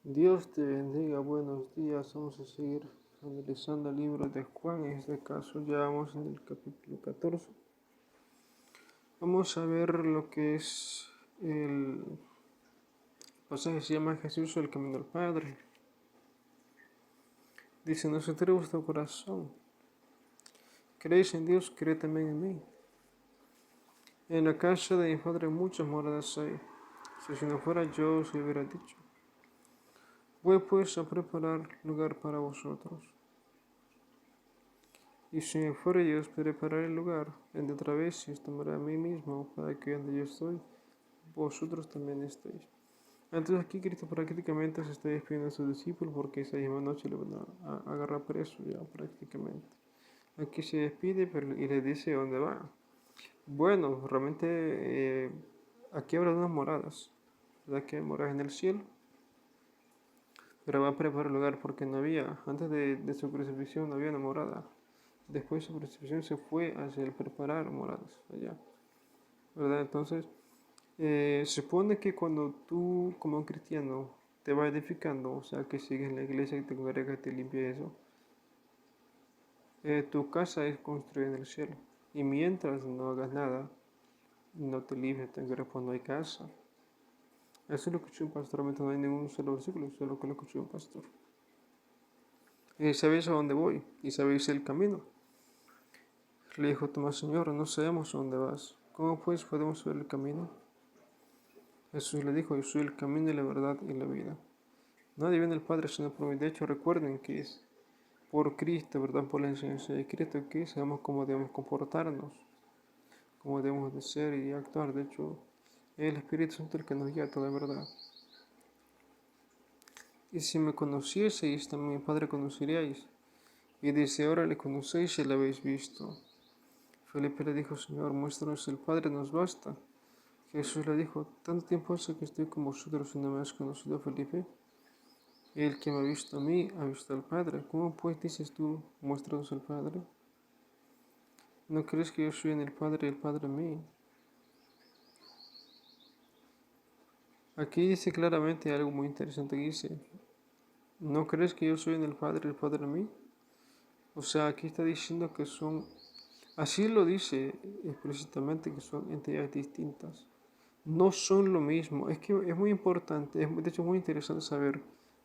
Dios te bendiga, buenos días. Vamos a seguir analizando el libro de Juan. En este caso ya vamos en el capítulo 14. Vamos a ver lo que es el pasaje que se llama Jesús el camino al Padre. Dice, no se atreva vuestro corazón. ¿Creéis en Dios? Creed también en mí. En la casa de mi Padre muchas moradas hay. Si no fuera yo os hubiera dicho. Voy pues a preparar lugar para vosotros. Y si me fuere yo os prepararé el lugar, vendré otra vez y os tomaré a mí mismo, para que donde yo estoy, vosotros también estéis. Entonces aquí Cristo prácticamente se está despidiendo de sus discípulos porque esa misma noche le van a agarrar preso ya prácticamente. Aquí se despide y le dice dónde va. Bueno, realmente aquí habrá unas moradas, ¿verdad? Que hay moradas en el cielo, pero va a preparar el lugar porque no había, antes de su crucifixión no había una morada. Después de su crucifixión se fue hacia el preparar moradas allá, ¿verdad? Entonces, se supone que cuando tú como cristiano te vas edificando, o sea, que sigues la iglesia, que te congregas, que te limpia eso, tu casa es construida en el cielo. Y mientras no hagas nada, no te limpies, te congregas, pues no hay casa. Eso es lo que escuché un pastor, realmente no hay ningún solo versículo, solo que lo escuché un pastor. ¿Sabéis a dónde voy? ¿Y sabéis el camino? Le dijo Tomás, Señor, no sabemos a dónde vas. ¿Cómo pues podemos saber el camino? Jesús le dijo, yo soy el camino y la verdad y la vida. Nadie viene al Padre sino por mí. De hecho, recuerden que es por Cristo, ¿verdad? Por la enseñanza de Cristo que sabemos cómo debemos comportarnos, cómo debemos de ser y actuar. De hecho, es el Espíritu Santo el que nos guía a toda verdad. Y si me conocieseis, también mi Padre conoceríais. Y dice, ahora le conocéis y le habéis visto. Felipe le dijo, Señor, muéstranos el Padre, nos basta. Jesús le dijo, tanto tiempo hace que estoy con vosotros y no me has conocido, Felipe. El que me ha visto a mí, ha visto al Padre. ¿Cómo pues dices tú, muéstranos al Padre? ¿No crees que yo soy en el Padre y el Padre en mí? Aquí dice claramente algo muy interesante que dice, ¿no crees que yo soy en el Padre y el Padre en mí? O sea, aquí está diciendo que son, así lo dice explícitamente, que son entidades distintas. No son lo mismo. Es que es muy importante, de hecho muy interesante saber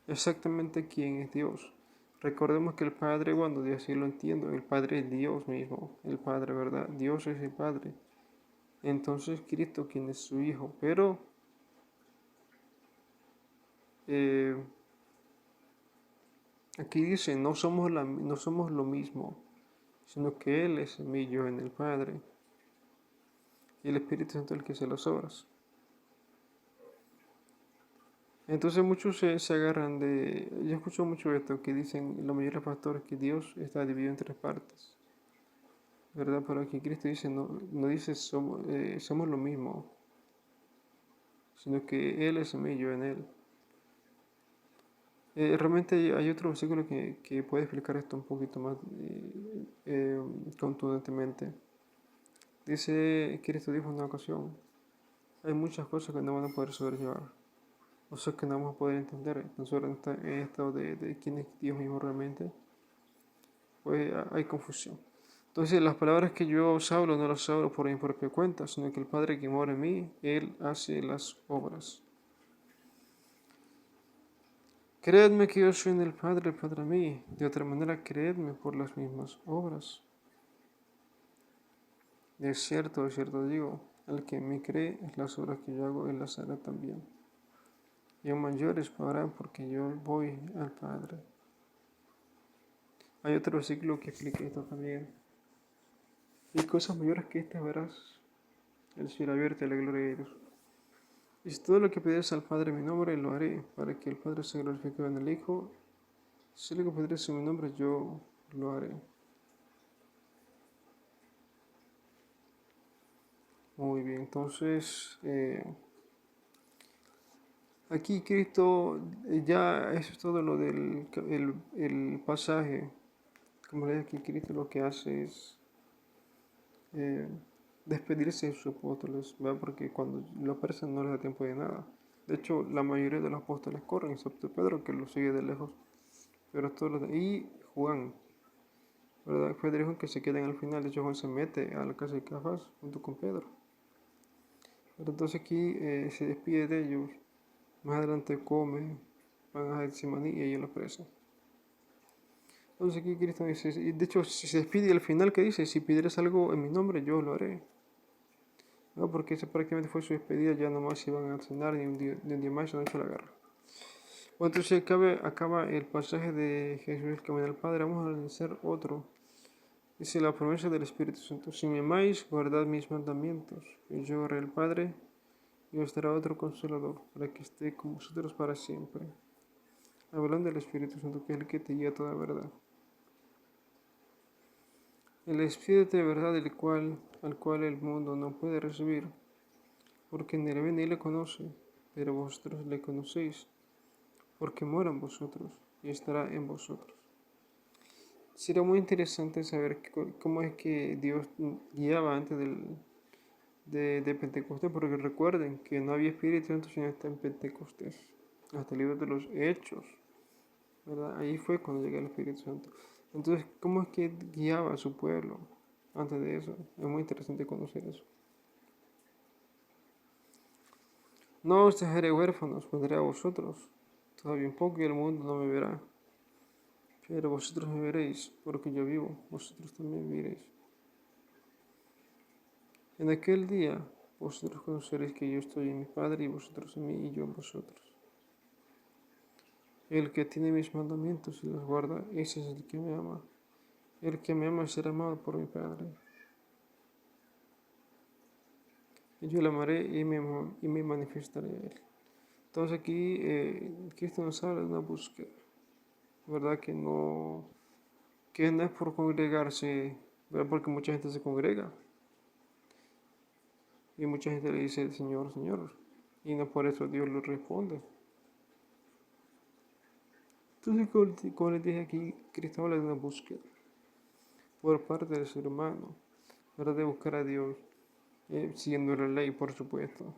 exactamente quién es Dios. Recordemos que el Padre, cuando Dios así lo entiendo, el Padre es Dios mismo, el Padre, ¿verdad? Dios es el Padre. Entonces Cristo, quien es su Hijo, pero eh, aquí dice, no somos lo mismo, sino que Él es en mí, yo en el Padre, y el Espíritu Santo el que hace las obras. Entonces muchos se agarran de... Yo escucho mucho esto, que dicen la mayoría de los pastores que Dios está dividido en tres partes, ¿verdad? Pero aquí Cristo dice, no dice somos lo mismo, sino que Él es en mí, yo en Él. Realmente hay otro versículo que puede explicar esto un poquito más contundentemente. Dice, Cristo dijo en una ocasión, hay muchas cosas que no van a poder sobrellevar, o sea que no vamos a poder entender. Entonces en esto de quién es Dios mismo realmente, pues hay confusión. Entonces las palabras que yo os hablo no las hablo por mi propia cuenta, sino que el Padre que mora en mí, Él hace las obras. Creedme que yo soy en el Padre en mí, de otra manera creedme por las mismas obras. De cierto digo, el que me cree, las obras que yo hago, Él las hará también. Y aún mayores hará porque yo voy al Padre. Hay otro versículo que explica esto también. Y cosas mayores que estas verás, el cielo abierto y la gloria de Dios. Y si todo lo que pides al Padre en mi nombre, lo haré, para que el Padre se glorifique en el Hijo. Si lo que pides en mi nombre, yo lo haré. Muy bien, entonces aquí Cristo, ya eso es todo lo del el pasaje. Como le dije, aquí Cristo lo que hace es eh, despedirse de sus apóstoles, ¿verdad? Porque cuando lo apresan no les da tiempo de nada. De hecho, la mayoría de los apóstoles corren, excepto Pedro, que lo sigue de lejos. Pero todos y Juan, ¿verdad? Pedro y Juan que se quedan al final. De hecho, Juan se mete a la casa de Caifás junto con Pedro. Pero entonces aquí se despide de ellos. Más adelante come, van a Getsemaní y ellos lo presan. Entonces aquí Cristo dice, y de hecho si se despide al final que dice, si pidieras algo en mi nombre, yo lo haré. No, porque esa prácticamente fue su despedida, ya nomás iban a cenar ni un día más, no se la agarra. Bueno, entonces acaba el pasaje de Jesús el camino al Padre. Vamos a analizar otro. Dice la promesa del Espíritu Santo. Si me amáis, guardad mis mandamientos. Y yo haré el Padre y os dará otro consolador para que esté con vosotros para siempre. Hablando del Espíritu Santo, que es el que te guía a toda verdad. El Espíritu de verdad al cual el mundo no puede recibir, porque ni le ve ni le conoce, pero vosotros le conocéis, porque mora en vosotros y estará en vosotros. Sería muy interesante saber cómo es que Dios guiaba antes de Pentecostés, porque recuerden que no había Espíritu Santo sino hasta en Pentecostés, hasta el libro de los Hechos, ¿verdad? Ahí fue cuando llegó el Espíritu Santo. Entonces, ¿cómo es que guiaba a su pueblo antes de eso? Es muy interesante conocer eso. No os dejaré huérfanos, vendré a vosotros. Todavía un poco y el mundo no me verá. Pero vosotros me veréis, porque yo vivo, vosotros también viviréis. En aquel día vosotros conoceréis que yo estoy en mi Padre y vosotros en mí y yo en vosotros. El que tiene mis mandamientos y los guarda, ese es el que me ama. El que me ama será amado por mi Padre. Y yo le amaré y me manifestaré a él. Entonces aquí Cristo nos habla de una búsqueda, ¿verdad? Que no es por congregarse, ¿verdad? Porque mucha gente se congrega y mucha gente le dice Señor, Señor, y no por eso Dios lo responde. Entonces, como les dije aquí, Cristo habla de una búsqueda por parte del ser humano, ¿verdad? De buscar a Dios, siguiendo la ley, por supuesto,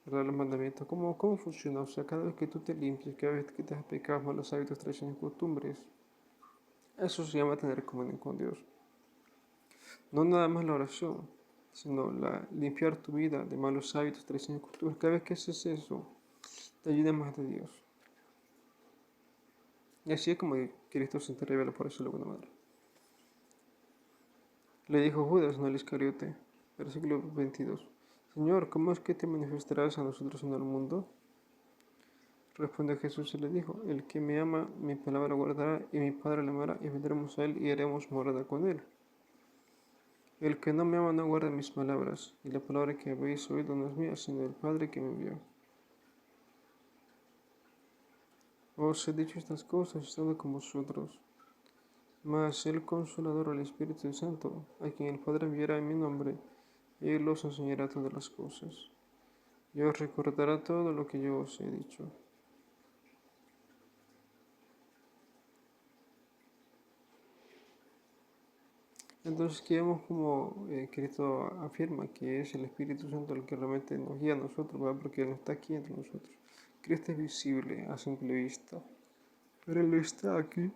¿verdad? Los mandamientos. ¿Cómo funciona? O sea, cada vez que tú te limpias, cada vez que te has pecado malos hábitos, tradiciones y costumbres, eso se llama tener comunión con Dios. No nada más la oración, sino limpiar tu vida de malos hábitos, tradiciones y costumbres. Cada vez que haces eso, te ayuda más de Dios. Y así es como Cristo se te revela, por eso de alguna manera. Le dijo Judas, no el Iscariote, versículo 22. Señor, ¿cómo es que te manifestarás a nosotros en el mundo? Respondió Jesús y le dijo, el que me ama, mi palabra guardará, y mi Padre le amará, y vendremos a él y haremos morada con él. El que no me ama no guarda mis palabras, y la palabra que habéis oído no es mía, sino del Padre que me envió. Os he dicho estas cosas estando con vosotros. Mas el Consolador, el Espíritu Santo, a quien el Padre enviará en mi nombre, Él os enseñará todas las cosas, y os recordará todo lo que yo os he dicho. Entonces, aquí vemos como Cristo afirma que es el Espíritu Santo el que realmente nos guía a nosotros, ¿verdad? Porque Él no está aquí entre nosotros. Cristo es visible a simple vista, pero Él no está aquí,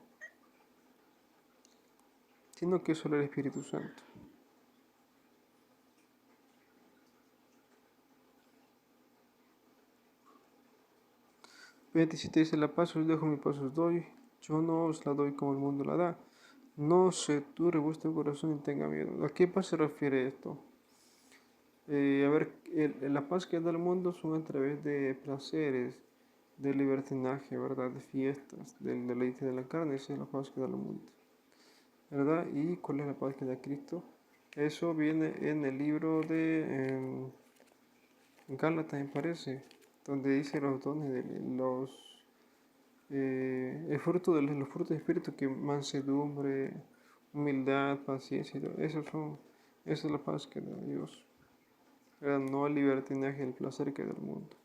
sino que es solo el Espíritu Santo. Fíjate, si te dice la paz os dejo, mi paz os doy, yo no os la doy como el mundo la da. No se turbe vuestro corazón y tenga miedo. ¿A qué paz se refiere esto? La paz que da el mundo son a través de placeres, de libertinaje, ¿verdad? De fiestas, del deleite de la carne, esa es la paz que da el mundo, ¿verdad? ¿Y cuál es la paz que da Cristo? Eso viene en el libro de Gálatas, me parece, donde dice los dones de el fruto de los frutos de espíritu, que mansedumbre, humildad, paciencia, esa es la paz que da Dios, no el libertinaje, el placer que da el mundo.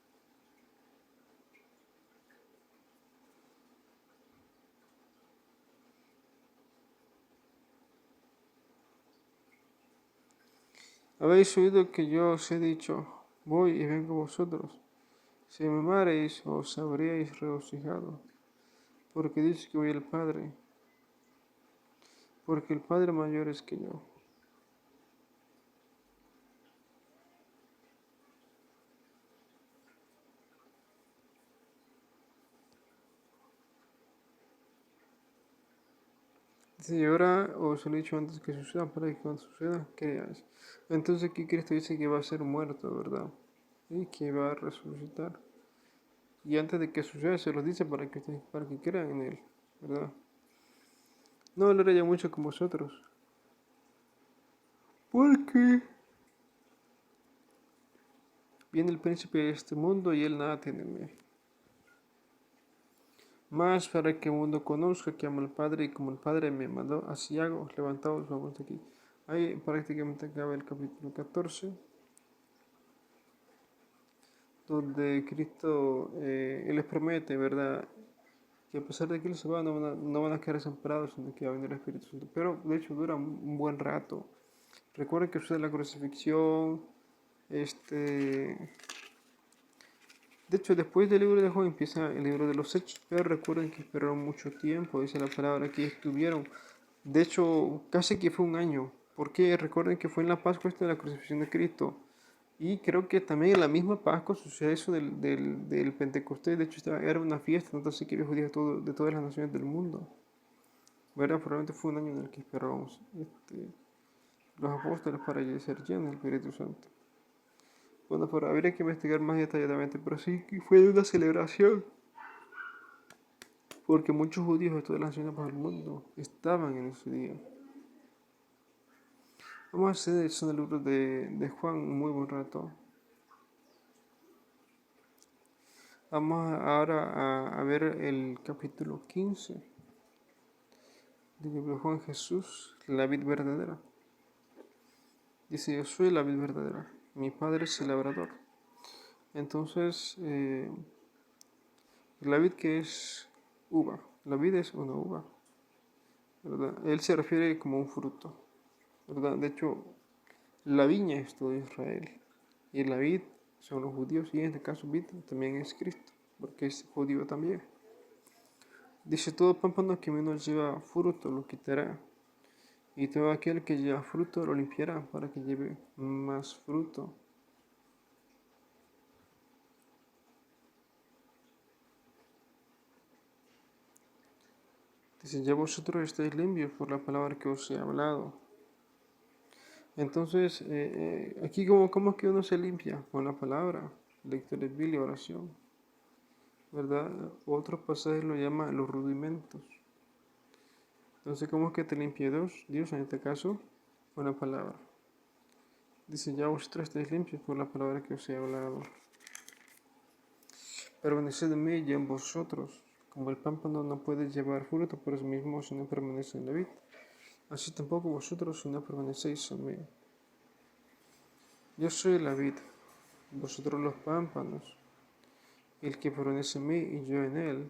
Habéis oído que yo os he dicho, voy y vengo a vosotros. Si me amarais, os habríais regocijado, porque dice que voy al Padre, porque el Padre mayor es que yo. Dice, y ahora os lo he dicho antes que suceda, para que cuando suceda, creáis. Entonces aquí Cristo dice que va a ser muerto, ¿verdad? Y que va a resucitar. Y antes de que suceda se los dice para que crean en Él, ¿verdad? No hablaré ya mucho con vosotros, porque viene el príncipe de este mundo y Él nada tiene en mí. Más para que el mundo conozca que amo al Padre y como el Padre me mandó, así hago. Levantaos, vamos de aquí. Ahí prácticamente acaba el capítulo 14, donde Cristo Él les promete, ¿verdad? Que a pesar de que Él se va, no van a quedar desamparados, sino que va a venir el Espíritu Santo. Pero de hecho dura un buen rato. Recuerden que sucede la crucifixión. De hecho, después del libro de Juan empieza el libro de los Hechos, pero recuerden que esperaron mucho tiempo, dice la palabra, que estuvieron. De hecho, casi que fue un año, porque recuerden que fue en la Pascua esta de la crucifixión de Cristo. Y creo que también en la misma Pascua sucede eso del Pentecostés. De hecho, era una fiesta, entonces que había judíos de todas las naciones del mundo. ¿Verdad? Probablemente fue un año en el que esperábamos los apóstoles para ser llenos del Espíritu Santo. Bueno, pero habría que investigar más detalladamente, pero sí que fue una celebración, porque muchos judíos de todas las naciones del mundo estaban en ese día. Vamos a hacer eso en el libro de Juan un muy buen rato. Vamos ahora a ver el capítulo 15 del libro de Juan. Jesús, la vid verdadera. Dice, yo soy la vid verdadera, mi padre es el labrador. Entonces, la vid que es uva, la vid es una uva, ¿verdad? Él se refiere como un fruto, ¿verdad? De hecho, la viña es todo Israel y la vid son los judíos y en este caso vid también es Cristo, porque es judío también. Dice, todo pámpano que menos lleva fruto lo quitará, y todo aquel que lleva fruto lo limpiará para que lleve más fruto. Dice, ya vosotros estáis limpios por la palabra que os he hablado. Entonces, aquí ¿cómo es que uno se limpia? Con la palabra, lectura de Biblia, oración, ¿verdad? Otros pasajes lo llaman los rudimentos. Entonces, ¿cómo es que te limpia Dios? Dios en este caso, con la palabra. Dice, ya vosotros estáis limpios por la palabra que os he hablado. Permaneced en mí y en vosotros. Como el pámpano no puede llevar fruto por sí mismo si no permanece en la vid, así tampoco vosotros si no permanecéis en mí. Yo soy la vid, vosotros los pámpanos. El que permanece en mí y yo en él,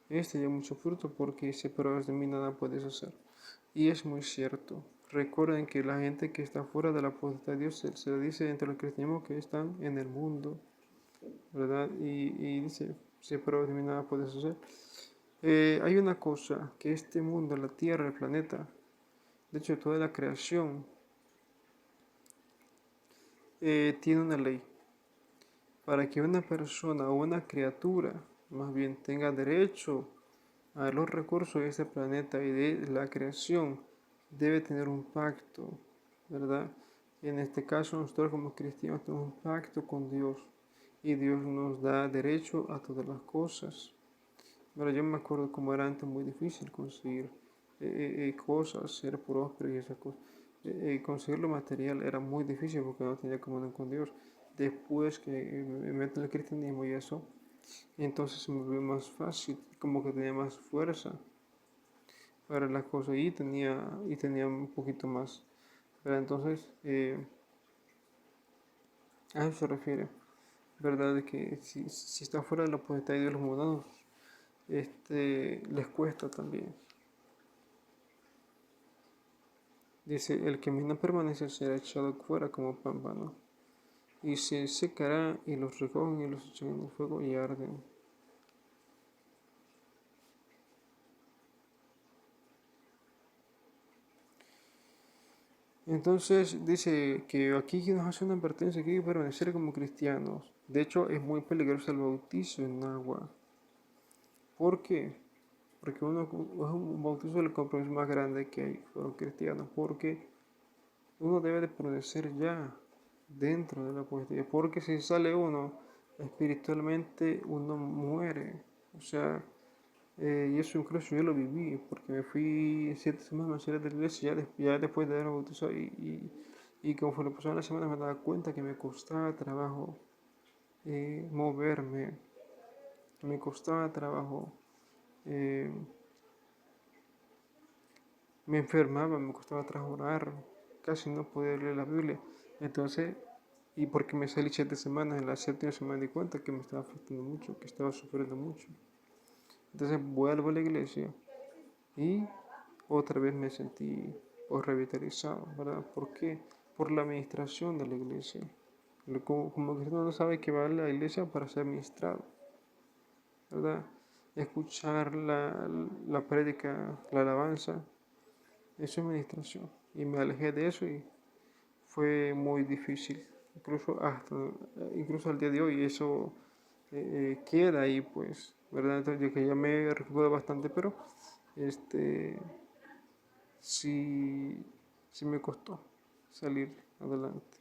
este lleva mucho fruto porque separados de mí nada puedes hacer. Y es muy cierto. Recuerden que la gente que está fuera de la potestad de Dios se le dice entre los cristianos que están en el mundo, ¿verdad? Y dice, separados de mí nada puedes hacer. Hay una cosa, que este mundo, la Tierra, el planeta, de hecho toda la creación, tiene una ley. Para que una persona o una criatura más bien tenga derecho a los recursos de este planeta y de la creación, debe tener un pacto, ¿verdad? En este caso nosotros como cristianos tenemos un pacto con Dios y Dios nos da derecho a todas las cosas. Pero yo me acuerdo cómo era antes muy difícil conseguir cosas, ser próspero y esas cosas. Conseguir lo material era muy difícil porque no tenía comunión con Dios. Después que me meto en el cristianismo y eso, entonces se me volvió más fácil, como que tenía más fuerza para las cosas y tenía un poquito más. Pero entonces, a eso se refiere, ¿verdad? De que si está fuera de la potestad de Dios los mundanos, les cuesta también. Dice, el que no permanece será echado fuera como pámpano. y se secará, y los recogen y los echan en el fuego y arden. Entonces dice que aquí nos hace una advertencia que hay que permanecer como cristianos. De hecho, es muy peligroso el bautizo en agua. ¿Por qué? Porque uno es un bautizo del compromiso más grande que hay con los cristianos. Porque uno debe de permanecer ya dentro de la apología. Porque si sale uno espiritualmente, uno muere. O sea, y eso incluso yo lo viví, porque me fui 7 semanas de la iglesia ya después de haber bautizado y conforme pasaban las semanas me daba cuenta que me costaba trabajo moverme, me costaba trabajo, eh, me enfermaba, me costaba trabajo orar, casi no podía leer la Biblia. Entonces, y porque me salí 7 semanas, en la 7ª semana me di cuenta que me estaba afectando mucho, que estaba sufriendo mucho. Entonces vuelvo a la iglesia y otra vez me sentí revitalizado, ¿verdad? ¿Por qué? Por la administración de la iglesia. Como cristiano no sabe que va a la iglesia para ser ministrado, ¿verdad? Escuchar la prédica, la alabanza, eso es administración. Y me alejé de eso y fue muy difícil, incluso al día de hoy eso queda ahí, pues, ¿verdad? Entonces, yo que ya me recuerdo bastante, pero este sí, sí me costó salir adelante.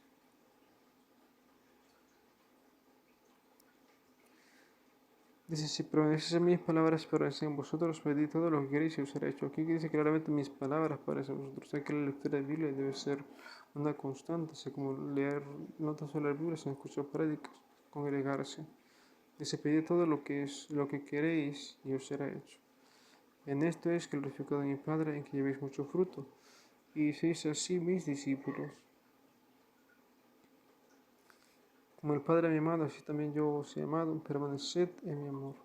Dice, si permanecéis en mis palabras, permanecen en vosotros, pedid todo lo que queréis y os será hecho. Aquí dice claramente mis palabras parecen vosotros. O sea que la lectura de Biblia debe ser una constante, así como leer no tan solo la Biblia, sino escuchar prédicas, congregarse. Dice, pedid todo lo que queréis y os será hecho. En esto es que glorificado a mi Padre, en que llevéis mucho fruto, y seáis así mis discípulos. Como el Padre me ha amado, así también yo os he amado, permaneced en mi amor.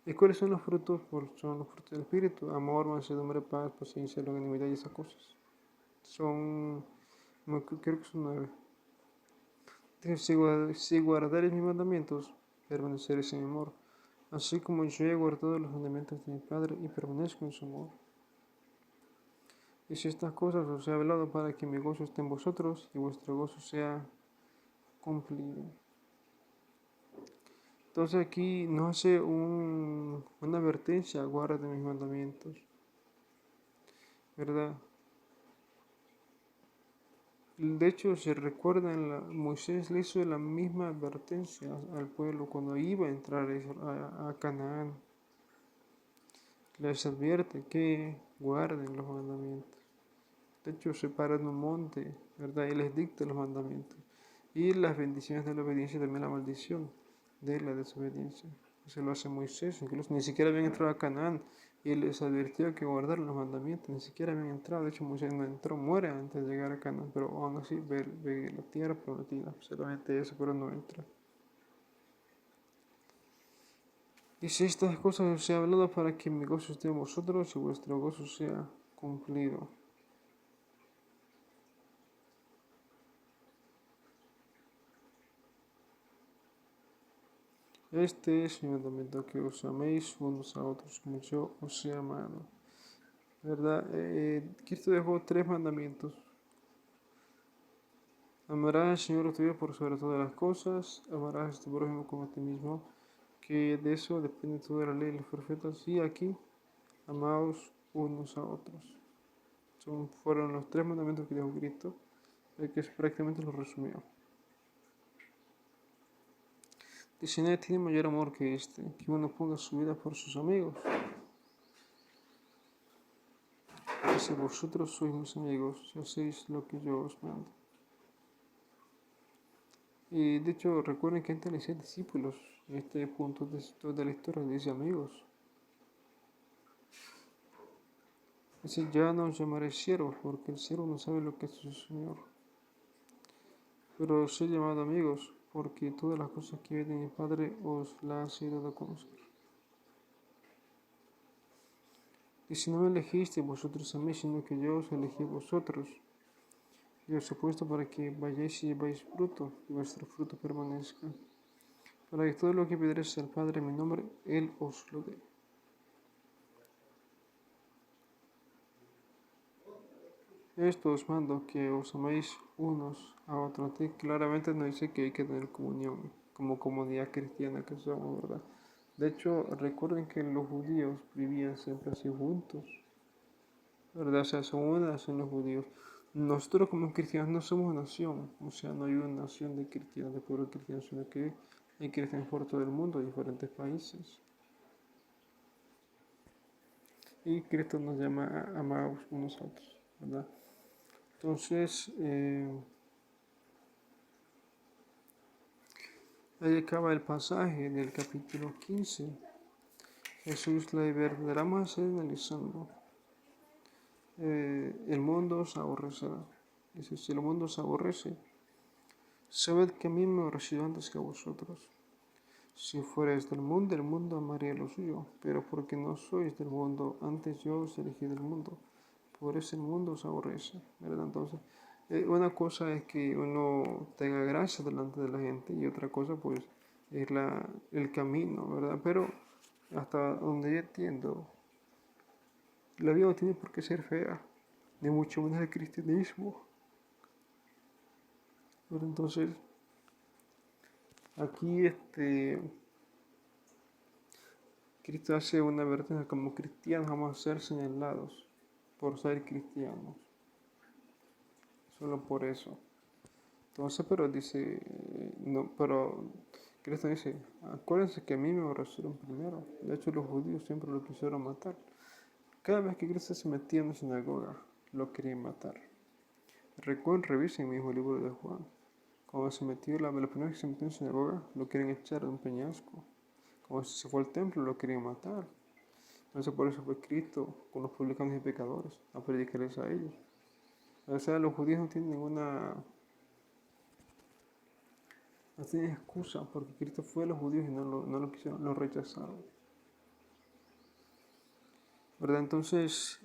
¿Y cuáles son los frutos? Pues son los frutos del Espíritu: amor, mansedumbre, paz, paciencia, longanimidad y esas cosas. Son, creo que son 9. Dice, si guardaréis mis mandamientos, permaneceréis en mi amor, así como yo he guardado los mandamientos de mi Padre y permanezco en su amor. Y si estas cosas os he hablado para que mi gozo esté en vosotros y vuestro gozo sea cumplido. Entonces aquí nos hace una advertencia: guarda mis mandamientos, ¿verdad? De hecho, se recuerda Moisés le hizo la misma advertencia al pueblo cuando iba a entrar a Canaán. Les advierte que guarden los mandamientos. De hecho, se para en un monte, ¿verdad? Y les dicta los mandamientos. Y las bendiciones de la obediencia y también la maldición de la desobediencia. Se lo hace Moisés, incluso ni siquiera habían entrado a Canaán y él les advirtió que guardaran los mandamientos, ni siquiera habían entrado. De hecho, Moisés no entró, muere antes de llegar a Canaán, pero aún así ve la tierra prometida, solamente eso, pero no entra. Dice, estas cosas os he hablado para que mi gozo esté en vosotros y vuestro gozo sea cumplido. Este es mi mandamiento, que os améis unos a otros como yo os he amado. ¿Verdad? Cristo dejó 3 mandamientos. Amarás al Señor tu Dios por sobre todas las cosas, amarás a tu prójimo como a ti mismo, que de eso depende toda la ley y los profetas. Y aquí, amaos unos a otros. Fueron los 3 mandamientos que dejó Cristo, que prácticamente los resumió. Dice, nadie tiene mayor amor que este, que uno ponga su vida por sus amigos. Dice, vosotros sois mis amigos, si hacéis lo que yo os mando. Y de hecho, recuerden que antes le decía discípulos. En este punto de la historia le dice amigos. Dice, ya no os llamaré siervos, porque el siervo no sabe lo que es su Señor. Pero os he llamado amigos, porque todas las cosas que ve de mi Padre os las he dado a conocer. Y si no me elegisteis vosotros a mí, sino que yo os elegí a vosotros, y os he puesto para que vayáis y lleváis fruto, y vuestro fruto permanezca, para que todo lo que pidierais al Padre en mi nombre, Él os lo dé. Esto os mando, que os améis unos a otros. Aquí claramente no dice que hay que tener comunión, como comunidad cristiana que somos, ¿verdad? De hecho, recuerden que los judíos vivían siempre así juntos, ¿verdad? O sea, son una nación los judíos. Nosotros como cristianos no somos nación, o sea, no hay una nación de cristianos, de pueblo cristiano, sino que hay cristianos por todo el mundo, diferentes países. Y Cristo nos llama a amados unos a otros, ¿verdad? Entonces, ahí acaba el pasaje del capítulo 15. Jesús la verdad más analizando. El mundo os aborrecerá. Dice, si el mundo os aborrece, sabed que a mí me aborreció antes que a vosotros. Si fuerais del mundo, el mundo amaría lo suyo, pero porque no sois del mundo, antes yo os elegí del mundo. Por eso el mundo os aborrece, ¿verdad? Entonces, una cosa es que uno tenga gracia delante de la gente y otra cosa, pues, es el camino, ¿verdad? Pero hasta donde yo entiendo, la vida no tiene por qué ser fea, ni mucho menos el cristianismo. Pero entonces, aquí Cristo hace una advertencia como cristianos vamos a ser señalados por ser cristianos, solo por eso. Entonces, pero dice, no, pero Cristo dice, acuérdense que a mí me aborrecieron primero. De hecho, los judíos siempre lo quisieron matar. Cada vez que Cristo se metía en la sinagoga, lo querían matar. Recuerden, revisen mi mismo libro de Juan. Cuando se metió, la primera vez que se metió en la sinagoga, lo querían echar de un peñasco. Cuando se fue al templo, lo querían matar. Entonces, por eso fue Cristo con los publicanos y pecadores, a predicarles a ellos. O sea, los judíos no tienen ninguna no tienen excusa, porque Cristo fue a los judíos y no lo quisieron, lo rechazaron. ¿Verdad? Entonces,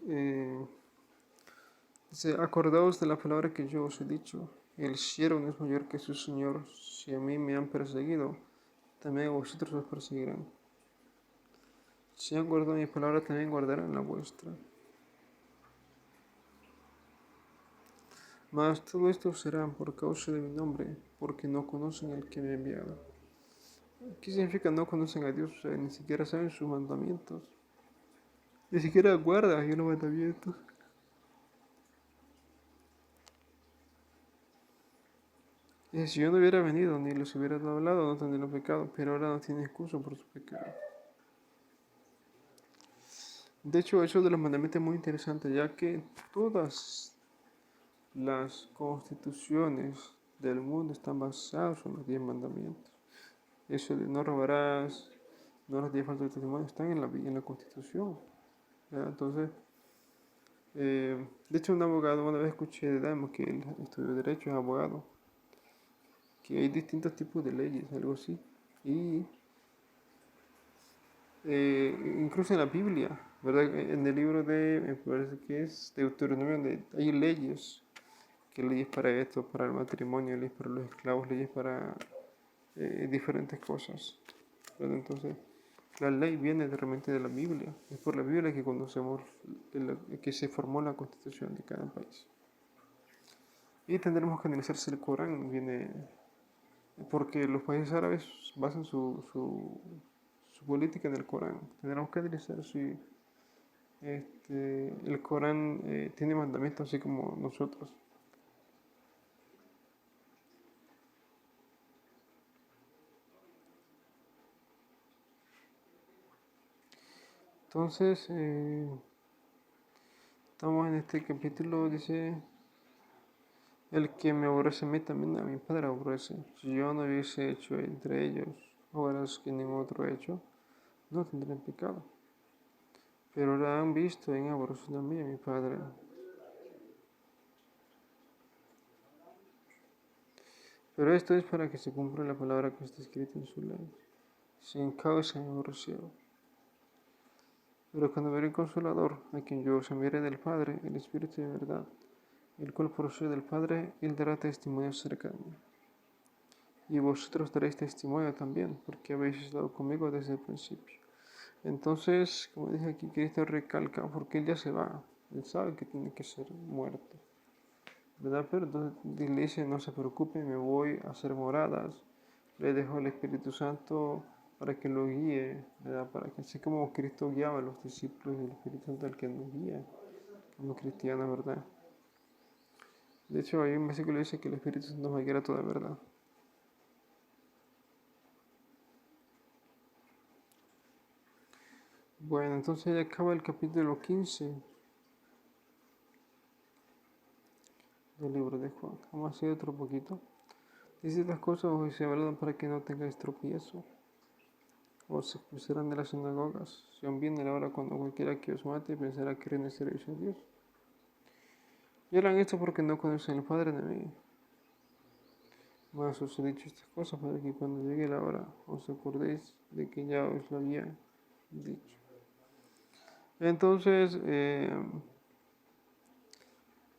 dice, acordaos de la palabra que yo os he dicho, el siervo no es mayor que su Señor. Si a mí me han perseguido, también a vosotros os perseguirán. Si han guardado mi palabra, también guardarán la vuestra. Mas todo esto será por causa de mi nombre, porque no conocen al que me ha enviado. ¿Qué significa no conocen a Dios? O sea, ni siquiera saben sus mandamientos. Ni siquiera guardan los mandamientos. Si yo no hubiera venido ni les hubiera hablado, no tendrían pecado, pero ahora no tienen excusa por su pecado. De hecho, eso de los mandamientos es muy interesante, ya que todas las constituciones del mundo están basadas en los 10 mandamientos. Eso de no robarás, no harás falta de testimonio, están en la Constitución. ¿Verdad? Entonces, de hecho, un abogado, una vez escuché de Damo que él estudió Derecho, es abogado, que hay distintos tipos de leyes, algo así. Y incluso en la Biblia, ¿verdad? En el libro me parece que es Deuteronomio, donde hay leyes, que leyes para esto, para el matrimonio, leyes para los esclavos, leyes para diferentes cosas, ¿verdad? Entonces, la ley viene realmente de la Biblia, es por la Biblia que conocemos que se formó la constitución de cada país. Y tendremos que analizar si el Corán viene, porque los países árabes basan su política en el Corán. Tendremos que analizar si el Corán tiene mandamientos así como nosotros. Entonces, estamos en este capítulo, dice, el que me aborrece a mí también a mi Padre aborrece. Si yo no hubiese hecho entre ellos obras que ningún otro ha hecho, no tendrían pecado. Pero ahora han visto en aborrecer a mí a mi Padre. Pero esto es para que se cumpla la palabra que está escrita en su ley. Sin causa me aborrecieron. Pero cuando veré el Consolador, a quien yo os enviaré del Padre, el Espíritu de verdad, el cual procede del Padre, él dará testimonio acerca de mí. Y vosotros daréis testimonio también, porque habéis estado conmigo desde el principio. Entonces, como dije aquí, Cristo recalca, porque él ya se va, él sabe que tiene que ser muerto, ¿verdad? Pero entonces le dice, no se preocupe, me voy a hacer moradas, le dejo el Espíritu Santo para que lo guíe, ¿verdad? Para que así como Cristo guiaba a los discípulos, el Espíritu Santo es el que nos guía como cristianos, ¿verdad? De hecho, hay un versículo que dice que el Espíritu Santo nos va a guiar a toda verdad. Bueno, entonces ya acaba el capítulo 15 del libro de Juan. Vamos a hacer otro poquito. Dice las cosas os se hablan para que no tengáis tropiezo. Os expulsarán de las sinagogas. Si aún viene la hora cuando cualquiera que os mate pensará que en el servicio a Dios. Y harán esto porque no conocen al Padre de mí. Mas os he dicho estas cosas para que cuando llegue la hora os acordéis de que ya os lo había dicho. Entonces,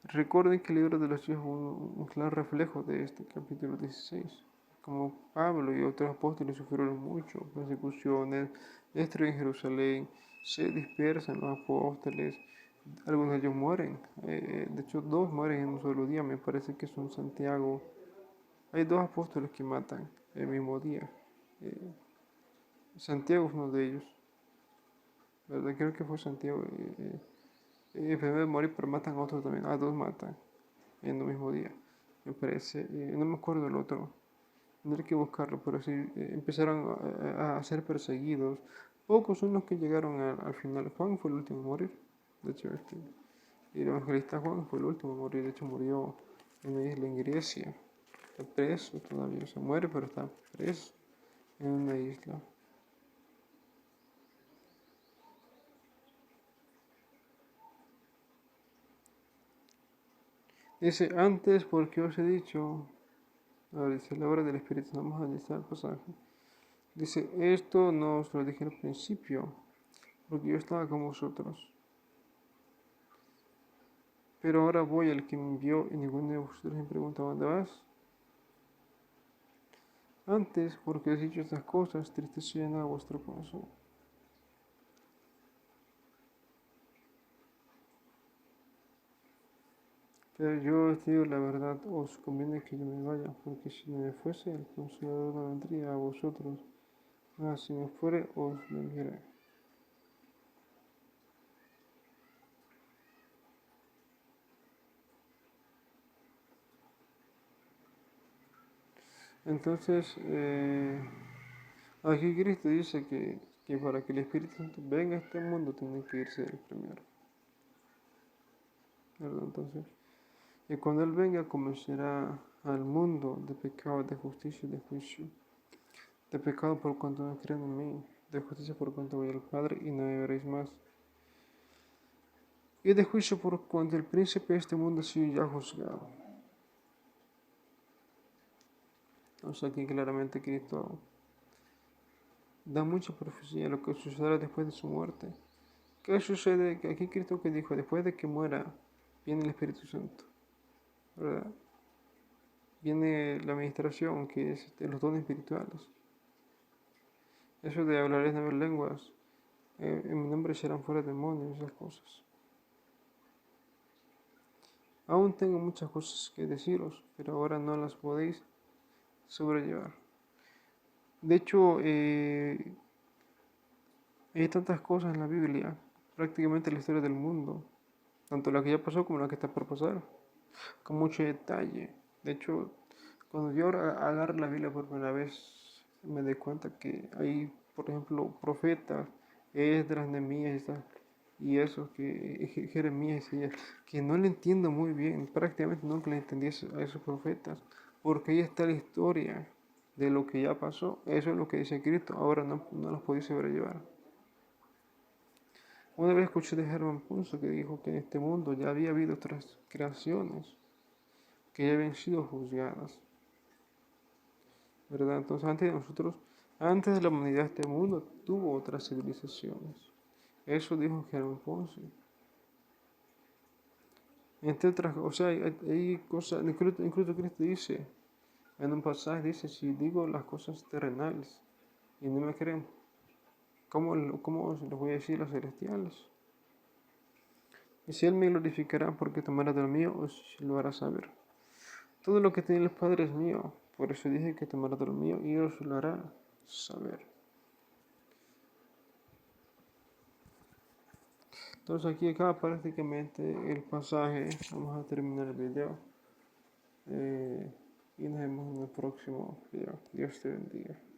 recuerden que el libro de los Hechos es un claro reflejo de este capítulo 16. Como Pablo y otros apóstoles sufrieron mucho, persecuciones, destruyen Jerusalén, se dispersan los apóstoles, algunos de ellos mueren. De hecho, dos mueren en un solo día, me parece que son Santiago. Hay dos apóstoles que matan el mismo día. Eh, Santiago es uno de ellos, ¿verdad? Creo que fue Santiago. Primero de morir, pero matan a otro también. A dos matan en el mismo día, me parece. No me acuerdo el otro. Tendré que buscarlo, pero sí empezaron a ser perseguidos. Pocos son los que llegaron al final. Juan fue el último a morir. De hecho, el evangelista Juan fue el último a morir. De hecho, murió en una isla en Grecia. Está preso todavía. Se muere, pero está preso en una isla. Dice, antes, porque os he dicho, ahora dice, la obra del Espíritu, vamos a analizar el pasaje. Dice, esto no os lo dije al principio, porque yo estaba con vosotros. Pero ahora voy al que me envió y ninguno de vosotros me pregunta dónde vas. Antes, porque os he dicho estas cosas, triste se llena vuestro corazón. Pero yo os digo la verdad, os conviene que yo me vaya, porque si no me fuese, el Consolador no vendría a vosotros, mas si me fuere, os lo enviaré. Entonces, aquí Cristo dice que para que el Espíritu Santo venga a este mundo, tiene que irse el primero, ¿verdad? Entonces, y cuando Él venga, convencerá al mundo de pecado, de justicia y de juicio. De pecado por cuanto no creen en mí, de justicia por cuanto voy al Padre y no me veréis más, y de juicio por cuanto el príncipe de este mundo ha sido ya juzgado. O sea, aquí claramente Cristo da mucha profecía de lo que sucederá después de su muerte. ¿Qué sucede? Aquí Cristo que dijo, después de que muera, viene el Espíritu Santo, ¿verdad? Viene la administración, que es de los dones espirituales. Eso de hablar en nuevas lenguas, en mi nombre serán fuera demonios, esas cosas. Aún tengo muchas cosas que deciros, pero ahora no las podéis sobrellevar. De hecho, hay tantas cosas en la Biblia, prácticamente la historia del mundo, tanto la que ya pasó como la que está por pasar, con mucho detalle. De hecho, cuando yo ahora agarro la Biblia por primera vez, me doy cuenta que hay, por ejemplo, profetas, Esdras, Nehemías y esos que Jeremías y que no le entiendo muy bien, prácticamente nunca le entendí a esos profetas, porque ahí está la historia de lo que ya pasó. Eso es lo que dice Cristo, ahora no los podéis sobrellevar. Una vez escuché de Herman Punzo que dijo que en este mundo ya había habido otras creaciones que ya habían sido juzgadas, ¿verdad? Entonces antes de la humanidad, este mundo tuvo otras civilizaciones. Eso dijo Herman Ponce. Entre otras cosas, o sea, hay cosas, incluso Cristo dice, en un pasaje dice, si digo las cosas terrenales y no me creen, ¿cómo se los voy a decir las celestiales? Y si Él me glorificará porque tomará de lo mío, os lo hará saber. Todo lo que tiene el Padre es mío, por eso dije que tomará de lo mío y os lo hará saber. Entonces aquí acaba prácticamente el pasaje. Vamos a terminar el video. Y nos vemos en el próximo video. Dios te bendiga.